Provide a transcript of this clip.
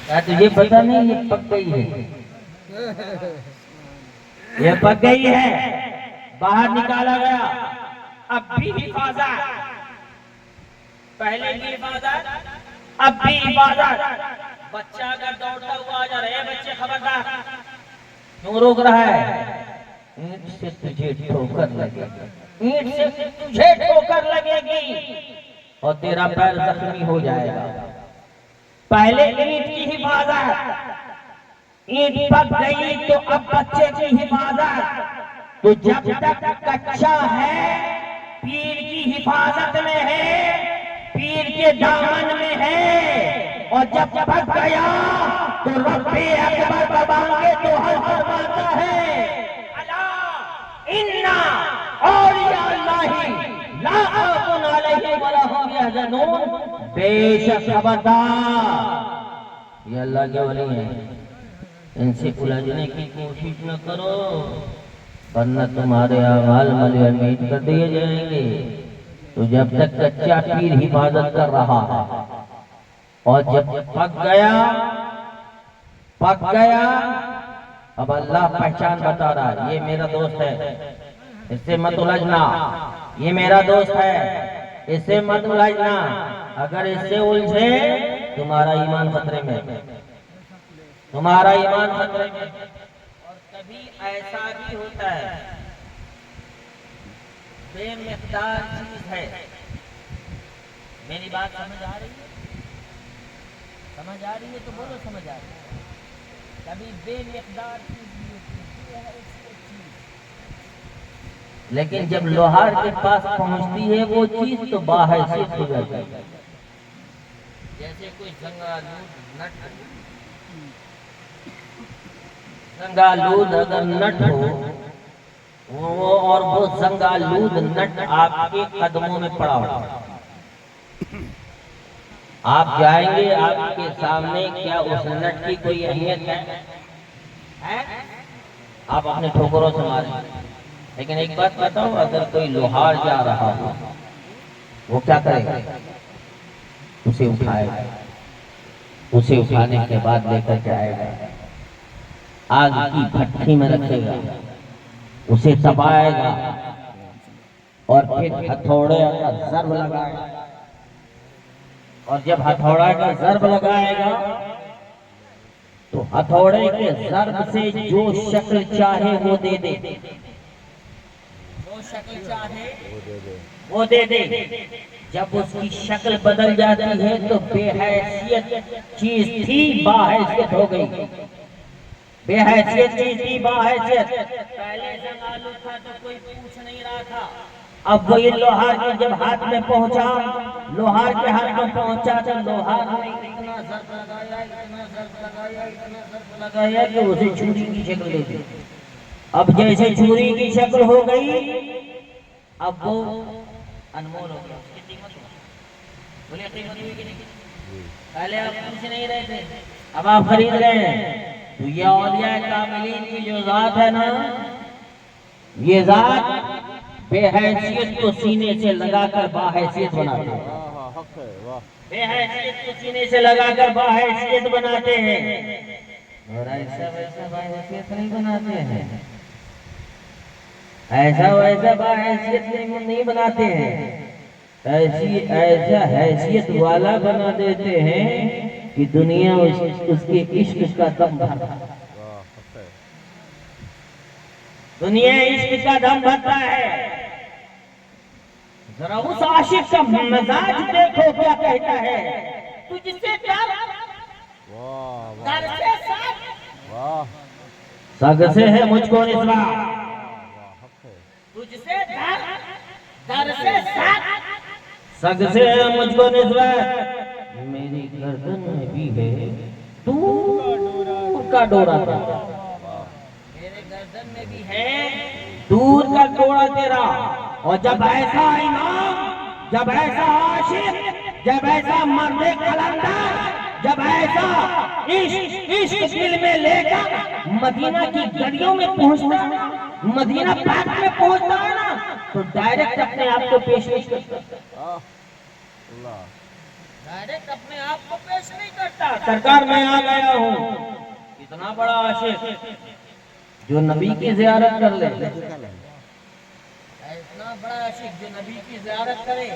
क्या तुझे पता नहीं ये पक गई है? ये पक गई है, बाहर निकाला गया। अब भी हिफाजत, पहले की हिफाजत, अब भी हिफाजत। बच्चा अगर दौड़ता हुआ आ जा रहा है, बच्चे खबरदार, क्यों रोक रहा है? ईंट से तुझे ठोकर लगेगी, ईंट से तुझे ठोकर लगेगी और तेरा पैर जख्मी हो जाएगा। पहले ईंट की हिफाजत, ईंट पक गई तो अब बच्चे की हिफाजत। तो जब तक कच्चा है पीर की हिफाजत में है, पीर के दामन में है, और जब पक गया तो रब्बे अकबर दबाएंगे तो हर फरमाता है, अला इन्ना औलिया अल्लाही ला खौफुन अलैहिम वला हुम यहज़नून। बेशक खबरदार, ये अल्लाह के वली हैं, इनसे उलझने की कोशिश न करो वरना तुम्हारे अमाल मलयामीत कर दिए जाएंगे। तो जब तक कच्चा पीर हिफाजत कर रहा है और जब पक गया, अब अल्लाह पहचान बता रहा है, ये मेरा दोस्त है, इससे मत उलझना, ये मेरा दोस्त है, इससे मत उलझना। अगर इससे उलझे तुम्हारा ईमान खतरे में, तुम्हारा ईमान खतरे में। और कभी ऐसा भी होता है, बेमिक़दार चीज है। मेरी बात समझ आ रही है? समझ आ रही है तो बोलो समझ आ रही है। कभी बेमिक़दार चीज भी होती है, लेकिन जब लोहार के पास पहुंचती है वो चीज तो बाहैसियत हो जाती है। जैसे कोई जंगालूद अगर नट हो, वो और वो जंगालूद नट आपके कदमों में पड़ा हो, आप जाएंगे, आपके सामने क्या उस नट की कोई अहमियत है? आप अपने ठोकरों से मारेंगे। लेकिन एक बात बताओ, अगर कोई लोहार जा रहा हो वो क्या करेगा? उसे उठाएगा, उसे उठाने के बाद लेकर जाएगा, आग की भट्टी में रखेगा, उसे दबाएगा और फिर हथौड़े का ज़र्ब लगाएगा। और जब हथौड़ा का ज़र्ब लगाएगा तो हथौड़े के ज़र्ब से जो शक्ल चाहे वो दे दे, जो शक्ल चाहे वो दे दे। जब उसकी शक्ल बदल जाती है तो बेहैसियत चीज थी बाहैसियत हो गई, बेहैसियत चीज थी बाहैसियत। पहले जंगालू था तो कोई पूछ नहीं रहा था, अब वही लोहार के जब हाथ में पहुंचा, लोहार के हाथ में पहुंचा तो लोहार ने इतना ज़र्ब लगाया, इतना ज़र्ब लगाया, इतना ज़र्ब लगाया कि उसे छुरी की शक्ल दे दी। अब जैसे छुरी की शक्ल हो गई, अब वो अनमोल हो गया, उसकी कीमत बोलिए कीमत हुई कि नहीं? पहले आप पूछ नहीं रहे थे, अब आप खरीद रहे हैं। तो ये औलिया कामिलीन की जो जात है ना, ये जात बेहैसियत को सीने से लगाकर बाहैसियत बनाते हैं, बेहैसियत को सीने से लगाकर बाहैसियत बनाते हैं, और ऐसा वैसा बाहैसियत नहीं बनाते हैं, ऐसा वैसा बाहैसियत नहीं बनाते हैं। ऐसा हैसियत वाला बना देते हैं कि दुनिया उसके इश्क का दम भरता है, दुनिया इश्क का दम भरता है। जरा उस आशिक का मिजाज देखो क्या कहता है, तुझसे प्यार सग से है मुझको निस्बा, तुझसे दर से सग से है मुझको निस्बत, मेरी गर्दन में भी है दूर का डोरा तेरा, मेरे गर्दन में भी है दूर का डोरा तेरा। और जब ऐसा इमाम, जब ऐसा आशिक, जब ऐसा मर्दे कलंदर, जब ऐसा इश्क दिल में लेकर मदीना की गलियों में पहुंचता है, मदीना पाक में पहुंचता है ना, तो डायरेक्ट अपने आप को पेश करता है। डायरेक्ट अपने आप को पेश नहीं करता, सरकार मैं आ गया हूँ। इतना बड़ा आशिक जो नबी की जियारत कर ले, इतना बड़ा आशिक जो नबी की जियारत करे,